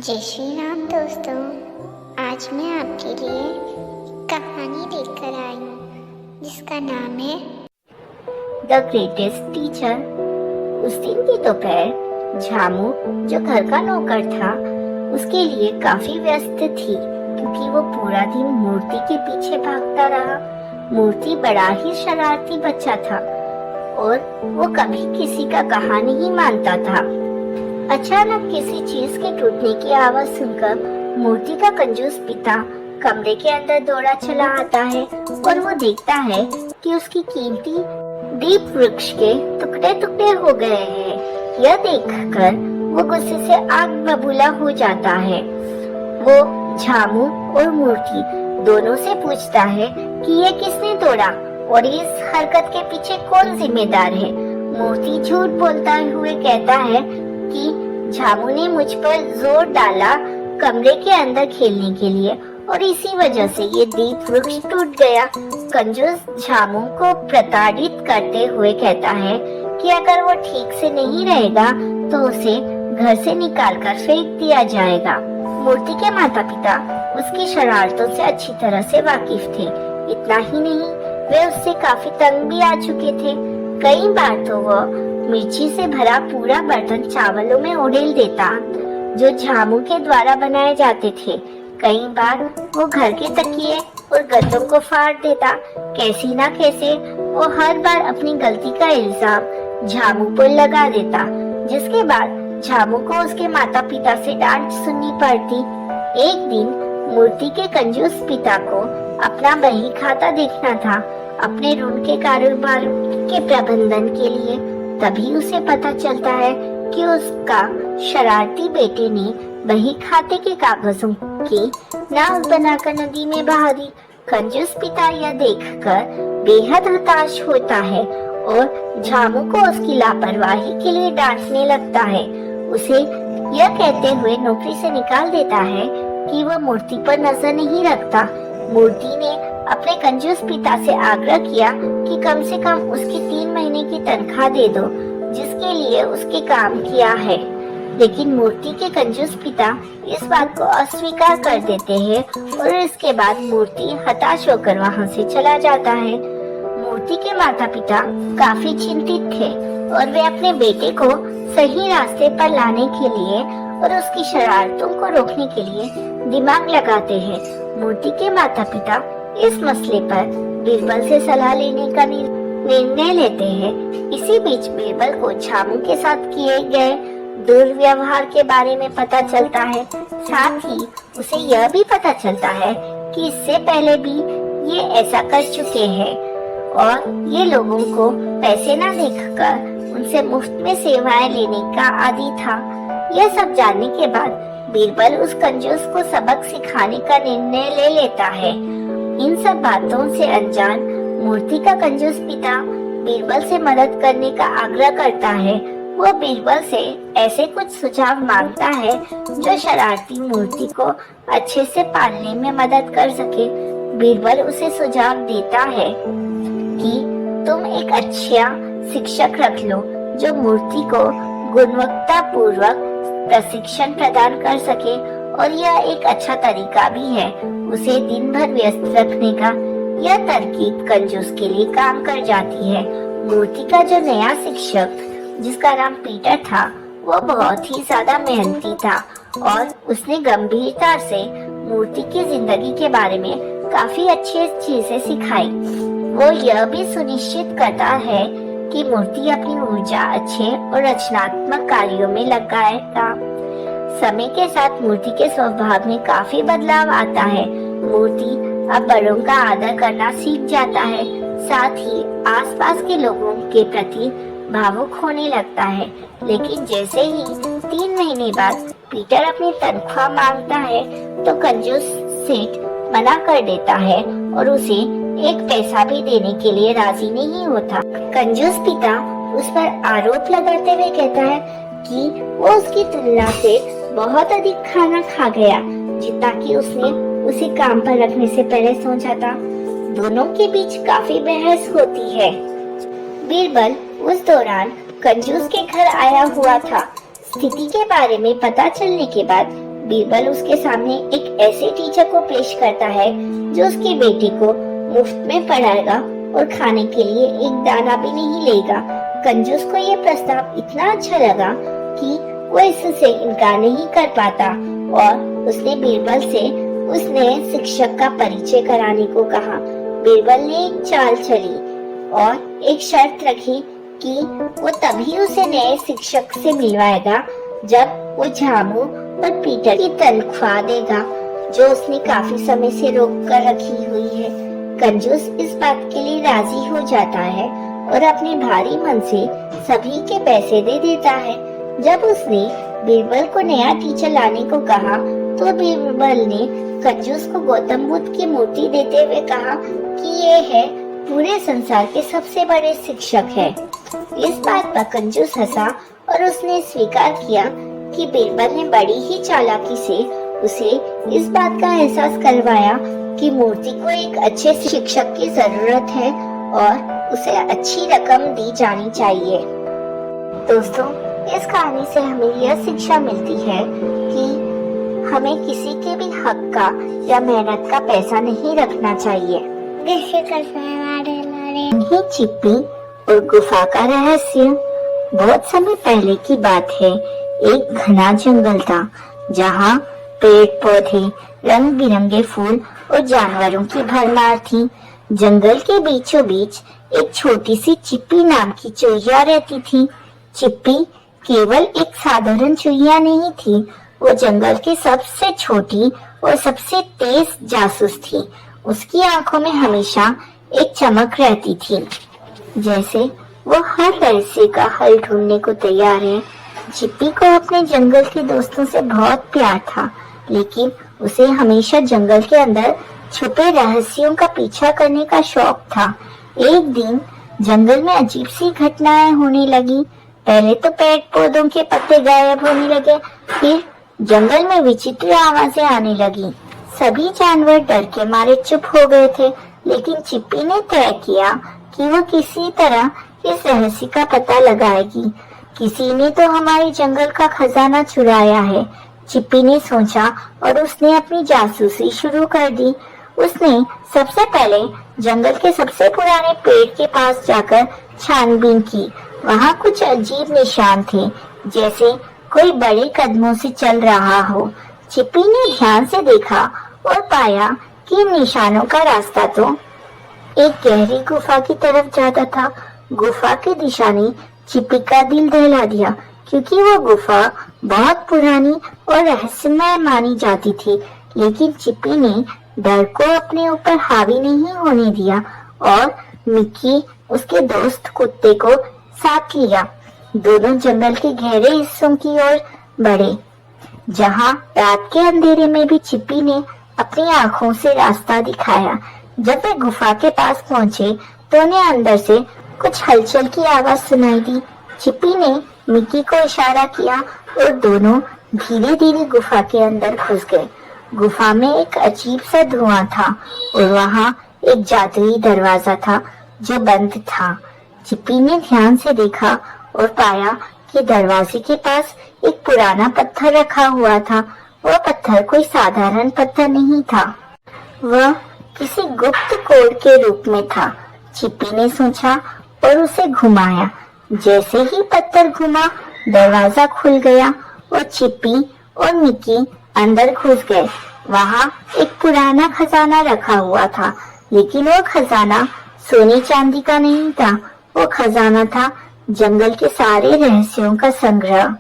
जय श्री राम दोस्तों। आज मैं आपके लिए कहानी लेकर आई हूँ जिसका नाम है द ग्रेटेस्ट टीचर। उस दिन की दोपहर झामू, जो घर का नौकर था, उसके लिए काफी व्यस्त थी क्योंकि वो पूरा दिन मूर्ति के पीछे भागता रहा। मूर्ति बड़ा ही शरारती बच्चा था और वो कभी किसी का कहा नहीं मानता था। अचानक किसी चीज के टूटने की आवाज सुनकर मूर्ति का कंजूस पिता कमरे के अंदर दौड़ा चला आता है और वो देखता है कि उसकी कीमती दीप वृक्ष के टुकड़े टुकड़े हो गए हैं। यह देखकर वो गुस्से से आग बबूला हो जाता है। वो झामू और मूर्ति दोनों से पूछता है कि ये किसने तोड़ा और इस हरकत के पीछे कौन जिम्मेदार है। मूर्ति झूठ बोलता हुए कहता है कि झामू ने मुझ पर जोर डाला कमरे के अंदर खेलने के लिए और इसी वजह से ये दीप वृक्ष टूट गया। कंजूस झामू को प्रताड़ित करते हुए कहता है कि अगर वो ठीक से नहीं रहेगा तो उसे घर से निकालकर फेंक दिया जाएगा। मूर्ति के माता पिता उसकी शरारतों से अच्छी तरह से वाकिफ थे। इतना ही नहीं, वे उससे काफी तंग भी आ चुके थे। कई बार तो वह मिर्ची से भरा पूरा बर्तन चावलों में उड़ेल देता जो झामू के द्वारा बनाए जाते थे। कई बार वो घर के तकिए और गद्दों को फाड़ देता। कैसी ना कैसे वो हर बार अपनी गलती का इल्जाम झामू पर लगा देता, जिसके बाद झामू को उसके माता पिता से डांट सुननी पड़ती। एक दिन मूर्ति के कंजूस पिता को अपना बही खाता देखना था अपने ऋण के कारोबार के प्रबंधन के लिए। तभी उसे पता चलता है कि उसका शरारती बेटे ने बही खाते के कागजों की नाव बनाकर नदी में बहा दी। कंजूस पिता यह देखकर बेहद हताश होता है और झामू को उसकी लापरवाही के लिए डांटने लगता है। उसे यह कहते हुए नौकरी से निकाल देता है कि वह मूर्ति पर नजर नहीं रखता। मूर्ति ने अपने कंजूस पिता से आग्रह किया कि कम से कम उसकी 3 महीने की तनख्वाह दे दो जिसके लिए उसके काम किया है, लेकिन मूर्ति के कंजूस पिता इस बात को अस्वीकार कर देते हैं और इसके बाद मूर्ति हताश होकर वहां से चला जाता है। मूर्ति के माता पिता काफी चिंतित थे और वे अपने बेटे को सही रास्ते पर लाने के लिए और उसकी शरारतों को रोकने के लिए दिमाग लगाते हैं। मूर्ति के माता पिता इस मसले पर बीरबल से सलाह लेने का निर्णय लेते हैं। इसी बीच बीरबल को झामू के साथ किए गए दुर्व्यवहार के बारे में पता चलता है। साथ ही उसे यह भी पता चलता है कि इससे पहले भी ये ऐसा कर चुके हैं और ये लोगों को पैसे न देखकर उनसे मुफ्त में सेवाएं लेने का आदी था। यह सब जानने के बाद बीरबल उस कंजूस को सबक सिखाने का निर्णय ले लेता है। इन सब बातों से अनजान मूर्ति का कंजूस पिता बीरबल से मदद करने का आग्रह करता है। वो बीरबल से ऐसे कुछ सुझाव मांगता है जो शरारती मूर्ति को अच्छे से पालने में मदद कर सके। बीरबल उसे सुझाव देता है कि तुम एक अच्छा शिक्षक रख लो जो मूर्ति को गुणवत्ता पूर्वक प्रशिक्षण प्रदान कर सके, और यह एक अच्छा तरीका भी है उसे दिन भर व्यस्त रखने का। यह तरकीब कंजूस के लिए काम कर जाती है। मूर्ति का जो नया शिक्षक जिसका नाम पीटर था वो बहुत ही ज्यादा मेहनती था और उसने गंभीरता से मूर्ति की जिंदगी के बारे में काफी अच्छी चीजें सिखाई। वो यह भी सुनिश्चित करता है कि मूर्ति अपनी ऊर्जा अच्छे और रचनात्मक कार्यों में लगाएगा। समय के साथ मूर्ति के स्वभाव में काफी बदलाव आता है। मूर्ति अब बड़ों का आदर करना सीख जाता है, साथ ही आसपास के लोगों के प्रति भावुक होने लगता है। लेकिन जैसे ही 3 महीने बाद पीटर अपनी तनख्वाह मांगता है तो कंजूस सेठ मना कर देता है और उसे एक पैसा भी देने के लिए राजी नहीं होता। कंजूस पिता उस पर आरोप लगाते हुए कहता है कि वो उसकी तुलना से बहुत अधिक खाना खा गया जितना कि उसने उसे काम पर रखने से पहले सोचा था। दोनों के बीच काफी बहस होती है। बीरबल उस दौरान कंजूस के घर आया हुआ था। स्थिति के बारे में पता चलने के बाद बीरबल उसके सामने एक ऐसे टीचर को पेश करता है जो उसकी बेटी को मुफ्त में पढ़ाएगा और खाने के लिए एक दाना भी नहीं लेगा। कंजूस को ये प्रस्ताव इतना अच्छा लगा कि वो इससे इनकार नहीं कर पाता और उसने बीरबल से उसने शिक्षक का परिचय कराने को कहा। बीरबल ने एक चाल चली और एक शर्त रखी कि वो तभी उसे नए शिक्षक से मिलवाएगा जब वो झामू और पीटर की तनख्वाह देगा जो उसने काफी समय से रोक कर रखी हुई है। कंजूस इस बात के लिए राजी हो जाता है और अपने भारी मन से सभी के पैसे दे देता है। जब उसने बीरबल को नया टीचर लाने को कहा तो बीरबल ने कंजूस को गौतम बुद्ध की मूर्ति देते हुए कहा कि ये है पूरे संसार के सबसे बड़े शिक्षक है। इस बात पर कंजूस हंसा और उसने स्वीकार किया कि बीरबल ने बड़ी ही चालाकी से उसे इस बात का एहसास करवाया कि मूर्ति को एक अच्छे शिक्षक की जरूरत है और उसे अच्छी रकम दी जानी चाहिए। दोस्तों, इस कहानी से हमें यह शिक्षा मिलती है कि हमें किसी के भी हक का या मेहनत का पैसा नहीं रखना चाहिए। ये चिप्पी और गुफा का रहस्य। बहुत समय पहले की बात है। एक घना जंगल था जहाँ पेड़ पौधे, रंग बिरंगे फूल और जानवरों की भरमार थी। जंगल के बीचों बीच एक छोटी सी चिप्पी नाम की चूहिया रहती थी। चिप्पी केवल एक साधारण चूहिया नहीं थी, वो जंगल की सबसे छोटी और सबसे तेज जासूस थी। उसकी आंखों में हमेशा एक चमक रहती थी, जैसे वो हर रहस्य का हल ढूंढने को तैयार है। चिप्पी को अपने जंगल के दोस्तों से बहुत प्यार था, लेकिन उसे हमेशा जंगल के अंदर छुपे रहस्यों का पीछा करने का शौक था। एक दिन जंगल में अजीब सी घटनाएं होने लगी। पहले तो पेड़ पौधों के पत्ते गायब होने लगे, फिर जंगल में विचित्र आवाजें आने लगी। सभी जानवर डर के मारे चुप हो गए थे, लेकिन चिप्पी ने तय किया कि वो किसी तरह इस रहस्य का पता लगाएगी। किसी ने तो हमारे जंगल का खजाना चुराया है, चिप्पी ने सोचा और उसने अपनी जासूसी शुरू कर दी। उसने सबसे पहले जंगल के सबसे पुराने पेड़ के पास जाकर छानबीन की। वहाँ कुछ अजीब निशान थे, जैसे कोई बड़े कदमों से चल रहा हो। चिप्पी ने ध्यान से देखा और पाया कि इन निशानों का रास्ता तो एक गहरी गुफा की तरफ जाता था। गुफा की दिशा ने चिप्पी का दिल दहला दिया, क्योंकि वो गुफा बहुत पुरानी और रहस्यमय मानी जाती थी। लेकिन चिप्पी ने डर को अपने ऊपर हावी नहीं होने दिया और मिक्की, उसके दोस्त कुत्ते को साथ लिया। दोनों जंगल के गहरे हिस्सों की ओर बढ़े, जहाँ रात के अंधेरे में भी चिप्पी ने अपनी आंखों से रास्ता दिखाया। जब वे गुफा के पास पहुंचे तो उन्हें अंदर से कुछ हलचल की आवाज सुनाई दी। चिप्पी ने मिक्की को इशारा किया और दोनों धीरे धीरे गुफा के अंदर घुस गए। गुफा में एक अजीब सा धुआं था और वहाँ एक जादुई दरवाजा था जो बंद था। चिप्पी ने ध्यान से देखा और पाया कि दरवाजे के पास एक पुराना पत्थर रखा हुआ था। वह पत्थर कोई साधारण पत्थर नहीं था, वह किसी गुप्त कोड के रूप में था। चिप्पी ने सोचा और उसे घुमाया। जैसे ही पत्थर घुमा, दरवाजा खुल गया और चिप्पी और मिक्की अंदर घुस गए। वहाँ एक पुराना खजाना रखा हुआ था, लेकिन वो खजाना सोने चांदी का नहीं था। वो खजाना था जंगल के सारे रहस्यों का संग्रह।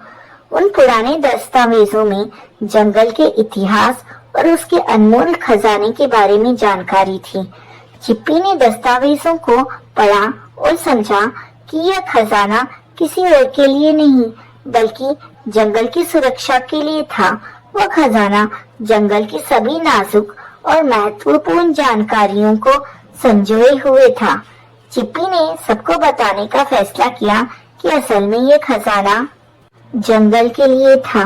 उन पुराने दस्तावेजों में जंगल के इतिहास और उसके अनमोल खजाने के बारे में जानकारी थी। चिप्पी ने दस्तावेजों को पढ़ा और समझा कि यह खजाना किसी और के लिए नहीं, बल्कि जंगल की सुरक्षा के लिए था। वह खजाना जंगल की सभी नाजुक और महत्वपूर्ण जानकारियों को संजोए हुए था। चिप्पी ने सबको बताने का फैसला किया कि असल में यह खजाना जंगल के लिए था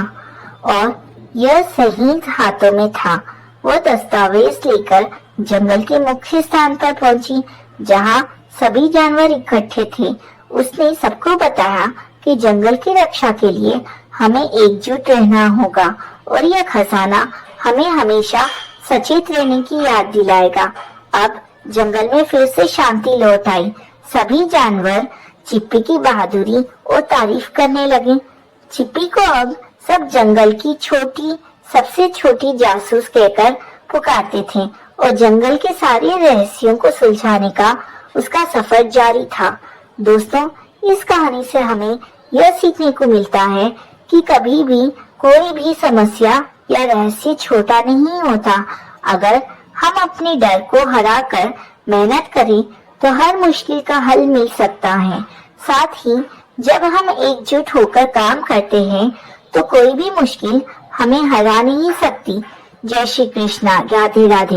और यह सही हाथों में था। वह दस्तावेज लेकर जंगल के मुख्य स्थान पर पहुंची, जहां सभी जानवर इकट्ठे थे। उसने सबको बताया कि जंगल की रक्षा के लिए हमें एकजुट रहना होगा और यह खजाना हमें हमेशा सचेत रहने की याद दिलाएगा। अब जंगल में फिर से शांति लौट आई। सभी जानवर चिप्पी की बहादुरी और तारीफ करने लगे। चिप्पी को अब सब जंगल की सबसे छोटी जासूस कहकर पुकारते थे और जंगल के सारे रहस्यों को सुलझाने का उसका सफर जारी था। दोस्तों, इस कहानी से हमें यह सीखने को मिलता है कि कभी भी कोई भी समस्या या रहस्य छोटा नहीं होता। अगर हम अपने डर को हराकर मेहनत करें तो हर मुश्किल का हल मिल सकता है। साथ ही जब हम एकजुट होकर काम करते हैं तो कोई भी मुश्किल हमें हरा नहीं सकती। जय श्री कृष्णा। राधे राधे।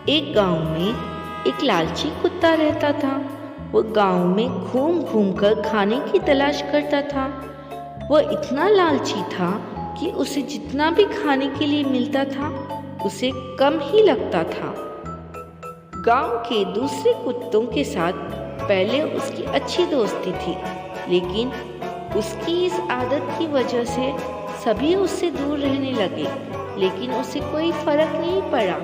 एक गांव में एक लालची कुत्ता रहता था। वो गांव में घूम घूम कर खाने की तलाश करता था। वह इतना लालची था कि उसे जितना भी खाने के लिए मिलता था उसे कम ही लगता था। गांव के दूसरे कुत्तों के साथ पहले उसकी अच्छी दोस्ती थी, लेकिन उसकी इस आदत की वजह से सभी उससे दूर रहने लगे। लेकिन उसे कोई फर्क नहीं पड़ा,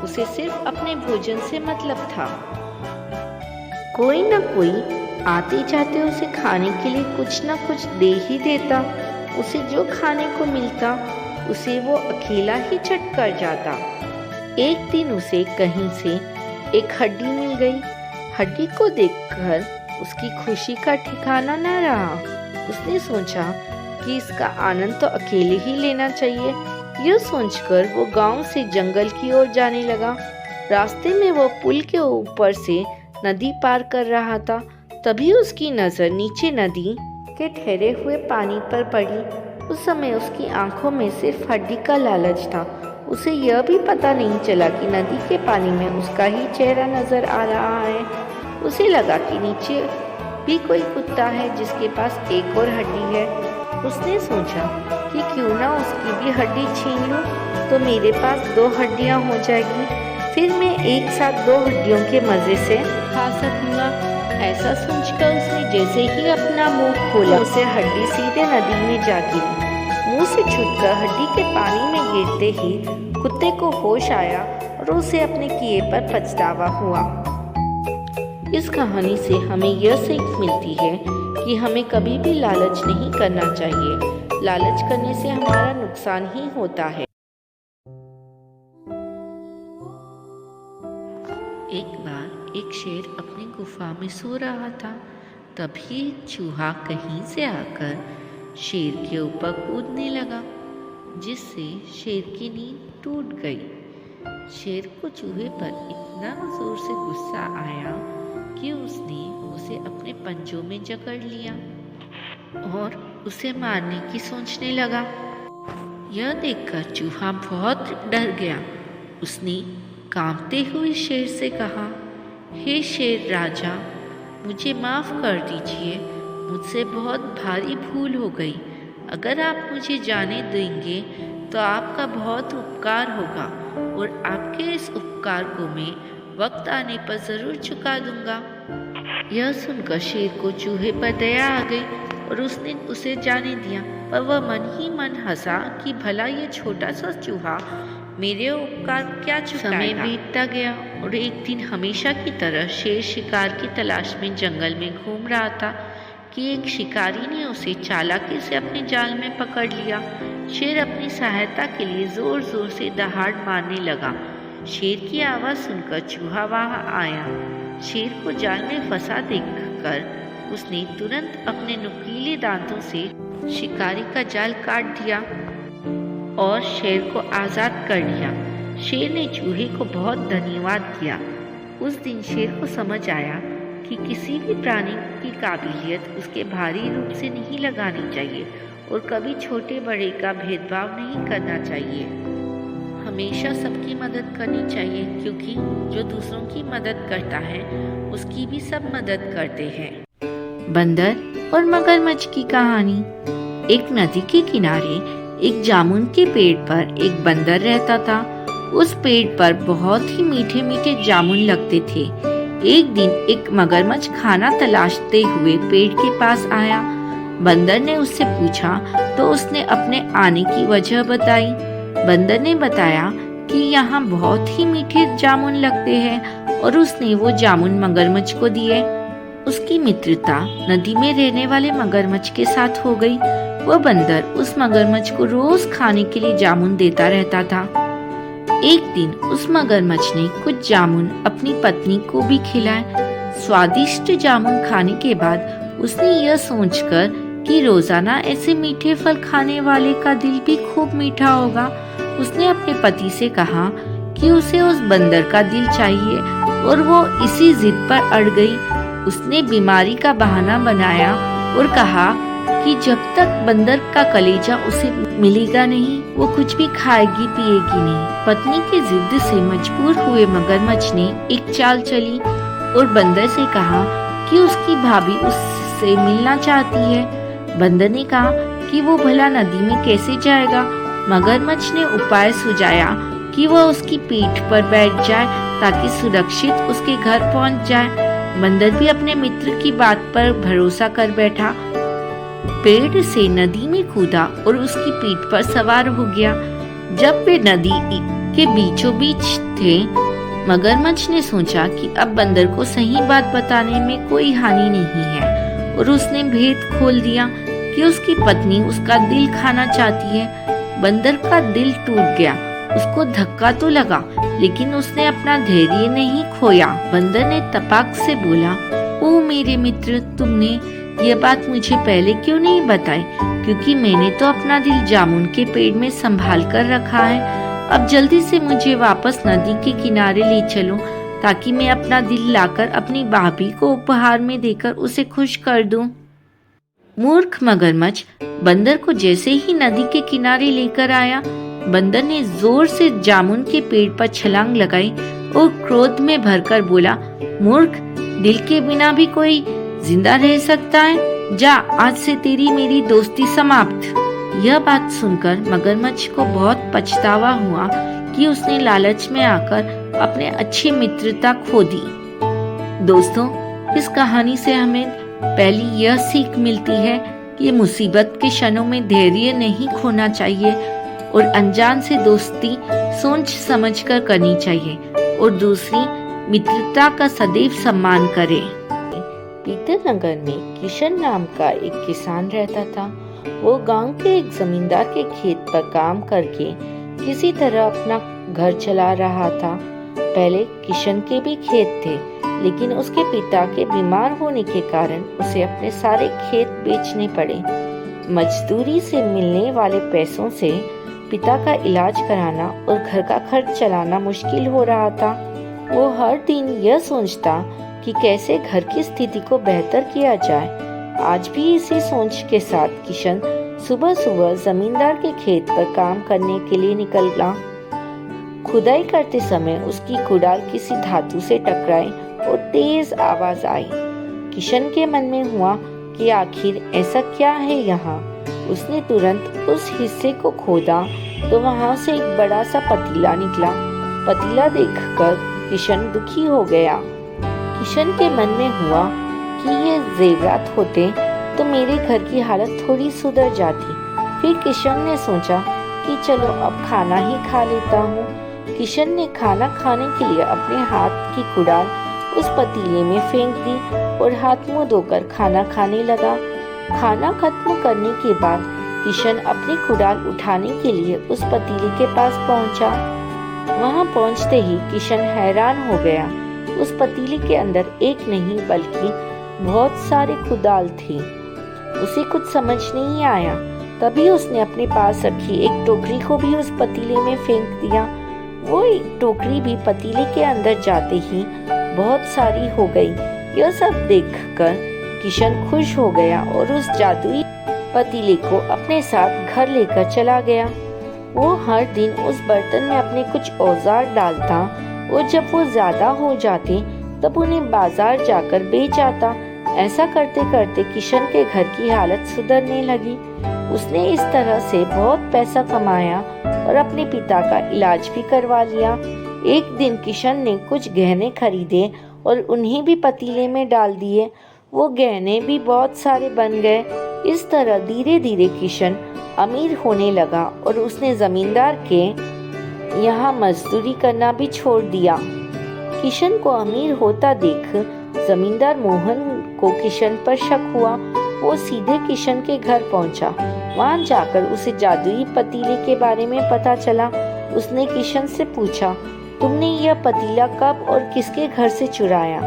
उसे सिर्फ अपने भोजन से मतलब था। कोई न कोई आते जाते उसे खाने के लिए कुछ न कुछ दे ही देता। उसे जो खाने को मिलता उसे वो अकेला ही चट कर जाता। एक दिन उसे कहीं से एक हड्डी मिल गई। हड्डी को देखकर उसकी खुशी का ठिकाना न रहा। उसने सोचा कि इसका आनंद तो अकेले ही लेना चाहिए। यह सोचकर वो गांव से जंगल की ओर जाने लगा। रास्ते में वो पुल के ऊपर से नदी पार कर रहा था। तभी उसकी नजर नीचे नदी के ठहरे हुए पानी पर पड़ी। उस समय उसकी आंखों में सिर्फ हड्डी का लालच था। उसे यह भी पता नहीं चला कि नदी के पानी में उसका ही चेहरा नजर आ रहा है। उसे लगा कि नीचे भी कोई कुत्ता है जिसके पास एक और हड्डी है। उसने सोचा कि क्यों ना उसकी भी हड्डी छीन लूं, तो मेरे पास 2 हड्डियां हो जाएगी। फिर मैं एक साथ 2 हड्डियों के मजे से खा सकूंगा। ऐसा सोचकर उसने जैसे ही अपना मुंह खोला, उसे हड्डी सीधे नदी में जा गिरी। मुंह से छूटकर हड्डी के पानी में गिरते ही कुत्ते को होश आया और उसे अपने किए पर पछतावा हुआ। इस कहानी से हमें यह सीख मिलती है कि हमें कभी भी लालच नहीं करना चाहिए। लालच करने से हमारा नुकसान ही होता है। एक बार एक शेर अपनी गुफा में सो रहा था। तभी एक चूहा कहीं से आकर शेर के ऊपर कूदने लगा, जिससे शेर की नींद टूट गई। शेर को चूहे पर इतना जोर से गुस्सा आया कि उसने उसे अपने पंजों में जकड़ लिया और उसे मारने की सोचने लगा। यह देखकर चूहा बहुत डर गया। उसने कांपते हुए शेर से कहा, हे शेर राजा, मुझे माफ़ कर दीजिए, मुझसे बहुत भारी भूल हो गई। अगर आप मुझे जाने देंगे तो आपका बहुत उपकार होगा और आपके इस उपकार को मैं वक्त आने पर ज़रूर चुका दूंगा। यह सुनकर शेर को चूहे पर दया आ गई और उसने उसे जाने दिया, पर वह मन ही मन हंसा कि भला ये छोटा सा चूहा मेरे उपकार क्या चुकाएगा। समय बीतता गया और एक दिन हमेशा की तरह शेर शिकार की तलाश में जंगल में घूम रहा था कि एक शिकारी ने उसे चालाकी से अपने जाल में पकड़ लिया। शेर अपनी सहायता के लिए जोर जोर से दहाड़ मारने लगा। शेर की आवाज़ सुनकर चूहा वहां आया। शेर को जाल में फंसा देखकर उसने तुरंत अपने नुकीले दांतों से शिकारी का जाल काट दिया और शेर को आज़ाद कर लिया। शेर ने चूहे को बहुत धन्यवाद दिया। उस दिन शेर को समझ आया कि किसी भी प्राणी की काबिलियत उसके भारी रूप से नहीं लगानी चाहिए और कभी छोटे बड़े का भेदभाव नहीं करना चाहिए। हमेशा सबकी मदद करनी चाहिए, क्योंकि जो दूसरों की मदद करता है उसकी भी सब मदद करते हैं। बंदर और मगरमच्छ की कहानी। एक नदी के किनारे एक जामुन के पेड़ पर एक बंदर रहता था। उस पेड़ पर बहुत ही मीठे मीठे जामुन लगते थे। एक दिन एक मगरमच्छ खाना तलाशते हुए पेड़ के पास आया। बंदर ने उससे पूछा तो उसने अपने आने की वजह बताई। बंदर ने बताया कि यहाँ बहुत ही मीठे जामुन लगते हैं और उसने वो जामुन मगरमच्छ को दिए। उसकी मित्रता नदी में रहने वाले मगरमच्छ के साथ हो गई। वह बंदर उस मगरमच्छ को रोज खाने के लिए जामुन देता रहता था। एक दिन उस मगरमच्छ ने कुछ जामुन अपनी पत्नी को भी खिलाए। स्वादिष्ट जामुन खाने के बाद उसने यह सोचकर कि रोजाना ऐसे मीठे फल खाने वाले का दिल भी खूब मीठा होगा, उसने अपने पति से कहा कि उसे उस बंदर का दिल चाहिए और वो इसी जिद पर अड़ गई। उसने बीमारी का बहाना बनाया और कहा कि जब तक बंदर का कलेजा उसे मिलेगा नहीं वो कुछ भी खाएगी पिएगी नहीं। पत्नी की जिद से मजबूर हुए मगरमच्छ ने एक चाल चली और बंदर से कहा कि उसकी भाभी उससे मिलना चाहती है। बंदर ने कहा कि वो भला नदी में कैसे जाएगा। मगरमच्छ ने उपाय सुझाया कि वह उसकी पीठ पर बैठ जाए ताकि सुरक्षित उसके घर पहुंच जाए। बंदर भी अपने मित्र की बात पर भरोसा कर बैठा, पेड़ से नदी में कूदा और उसकी पीठ पर सवार हो गया। जब वे नदी के बीचों बीच थे, मगरमच्छ ने सोचा कि अब बंदर को सही बात बताने में कोई हानि नहीं है और उसने भेद खोल दिया कि उसकी पत्नी उसका दिल खाना चाहती है। बंदर का दिल टूट गया। उसको धक्का तो लगा लेकिन उसने अपना धैर्य नहीं खोया। बंदर ने तपाक से बोला, ओ मेरे मित्र, तुमने ये बात मुझे पहले क्यों नहीं बताई, क्योंकि मैंने तो अपना दिल जामुन के पेड़ में संभाल कर रखा है। अब जल्दी से मुझे वापस नदी के किनारे ले चलो ताकि मैं अपना दिल लाकर अपनी भाभी को उपहार में देकर उसे खुश कर दूं। मूर्ख मगरमच्छ बंदर को जैसे ही नदी के किनारे लेकर आया, बंदर ने जोर से जामुन के पेड़ पर छलांग लगाई और क्रोध में भरकर बोला, मूर्ख, दिल के बिना भी कोई जिंदा रह सकता है। जा, आज से तेरी मेरी दोस्ती समाप्त। यह बात सुनकर मगरमच्छ को बहुत पछतावा हुआ कि उसने लालच में आकर अपने अच्छी मित्रता खो दी। दोस्तों, इस कहानी से हमें पहली यह सीख मिलती है कि मुसीबत के क्षणों में धैर्य नहीं खोना चाहिए और अनजान से दोस्ती सोच समझकर करनी चाहिए और दूसरी, मित्रता का सदैव सम्मान करें। पीतर नगर में किशन नाम का एक किसान रहता था। वो गांव के एक जमींदार के खेत पर काम करके किसी तरह अपना घर चला रहा था। पहले किशन के भी खेत थे, लेकिन उसके पिता के बीमार होने के कारण उसे अपने सारे खेत बेचने पड़े। मजदूरी से मिलने वाले पैसों से पिता का इलाज कराना और घर का खर्च चलाना मुश्किल हो रहा था। वो हर दिन यह सोचता कि कैसे घर की स्थिति को बेहतर किया जाए। आज भी इसी सोच के साथ किशन सुबह सुबह जमींदार के खेत पर काम करने के लिए निकला। खुदाई करते समय उसकी कुदाल किसी धातु से टकराई और तेज आवाज आई। किशन के मन में हुआ कि आखिर ऐसा क्या है यहाँ। उसने तुरंत उस हिस्से को खोदा तो वहाँ से एक बड़ा सा पतीला निकला। पतीला देखकर किशन दुखी हो गया। किशन के मन में हुआ कि ये जेवरात होते तो मेरे घर की हालत थोड़ी सुधर जाती। फिर किशन ने सोचा कि चलो अब खाना ही खा लेता हूँ। किशन ने खाना खाने के लिए अपने हाथ की कुदाल उस पतीले में फेंक दी और हाथ मुंह धोकर खाना खाने लगा। खाना खत्म करने के बाद किशन अपनी कुदाल उठाने के लिए उस पतीले के पास पहुंचा। वहां पहुंचते ही किशन हैरान हो गया। उस पतीले के अंदर एक नहीं बल्कि बहुत सारे कुदाल थे। उसे कुछ समझ नहीं आया। तभी उसने अपने पास रखी एक टोकरी को भी उस पतीले में फेंक दिया। वो एक टोकरी भी पतीले के अंदर जाते ही बहुत सारी हो गई। यह सब देखकर किशन खुश हो गया और उस जादुई पतीले को अपने साथ घर लेकर चला गया। वो हर दिन उस बर्तन में अपने कुछ औजार डालता और जब वो ज्यादा हो जाते तब उन्हें बाजार जाकर बेच आता। ऐसा करते करते किशन के घर की हालत सुधरने लगी। उसने इस तरह से बहुत पैसा कमाया और अपने पिता का इलाज भी करवा लिया। एक दिन किशन ने कुछ गहने खरीदे और उन्हें भी पतीले में डाल दिए। वो गहने भी बहुत सारे बन गए। इस तरह धीरे धीरे किशन अमीर होने लगा और उसने जमींदार के यहाँ मजदूरी करना भी छोड़ दिया। किशन को अमीर होता देख जमींदार मोहन को किशन पर शक हुआ। वो सीधे किशन के घर पहुंचा। वहां जाकर उसे जादुई पतीले के बारे में पता चला। उसने किशन से पूछा, तुमने यह पतीला कब और किसके घर से चुराया?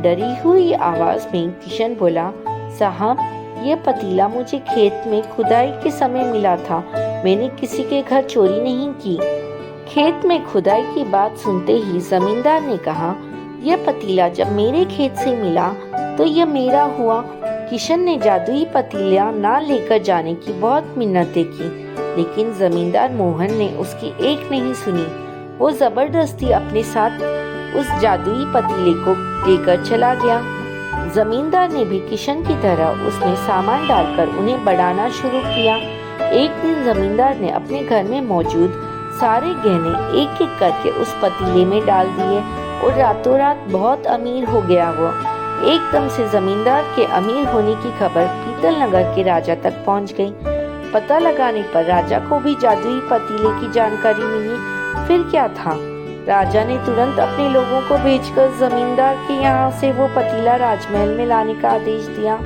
डरी हुई आवाज में किशन बोला, साहब, यह पतीला मुझे खेत में खुदाई के समय मिला था। मैंने किसी के घर चोरी नहीं की। खेत में खुदाई की बात सुनते ही जमींदार ने कहा, यह पतीला जब मेरे खेत से मिला तो यह मेरा हुआ। किशन ने जादुई पतीला ना लेकर जाने की बहुत मिन्नतें की, लेकिन जमींदार मोहन ने उसकी एक नहीं सुनी। वो जबरदस्ती अपने साथ उस जादुई पतीले को लेकर चला गया। जमींदार ने भी किशन की तरह उसमें सामान डालकर उन्हें बढ़ाना शुरू किया। एक दिन जमींदार ने अपने घर में मौजूद सारे गहने एक एक करके उस पतीले में डाल दिए और रातों रात बहुत अमीर हो गया। वो एकदम से जमींदार के अमीर होने की खबर पीतल नगर के राजा तक पहुंच गई। पता लगाने पर राजा को भी जादुई पतीले की जानकारी मिली। फिर क्या था, राजा ने तुरंत अपने लोगों को भेजकर जमींदार के यहाँ से वो पतीला राजमहल में लाने का आदेश दिया।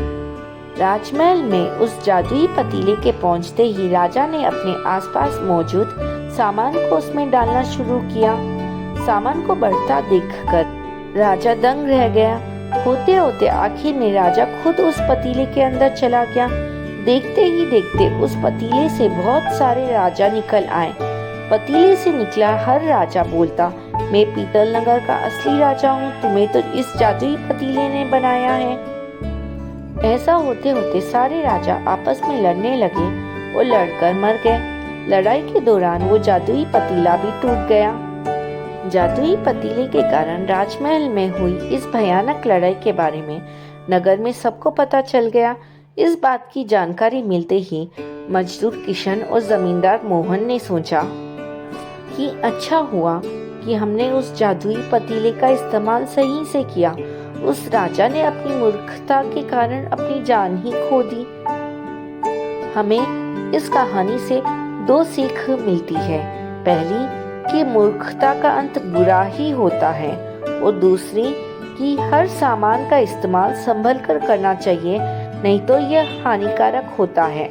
राजमहल में उस जादुई पतीले के पहुंचते ही राजा ने अपने आसपास मौजूद सामान को उसमें डालना शुरू किया। सामान को बढ़ता देखकर राजा दंग रह गया। होते होते आखिर में राजा खुद उस पतीले के अंदर चला गया। देखते ही देखते उस पतीले से बहुत सारे राजा निकल आए। पतीले से निकला हर राजा बोलता, मैं पीतल नगर का असली राजा हूँ, तुम्हें तो इस जादुई पतीले ने बनाया है। ऐसा होते होते सारे राजा आपस में लड़ने लगे और लड़कर मर गए। लड़ाई के दौरान वो जादुई पतीला भी टूट गया। जादुई पतीले के कारण राजमहल में हुई इस भयानक लड़ाई के बारे में नगर में सबको पता चल गया। इस बात की जानकारी मिलते ही मजदूर किशन और जमींदार मोहन ने सोचा कि अच्छा हुआ कि हमने उस जादुई पतीले का इस्तेमाल सही से किया। उस राजा ने अपनी मूर्खता के कारण अपनी जान ही खो दी। हमें इस कहानी से दो सीख मिलती है। पहली कि मूर्खता का अंत बुरा ही होता है और दूसरी कि हर सामान का इस्तेमाल संभल कर करना चाहिए, नहीं तो यह हानिकारक होता है।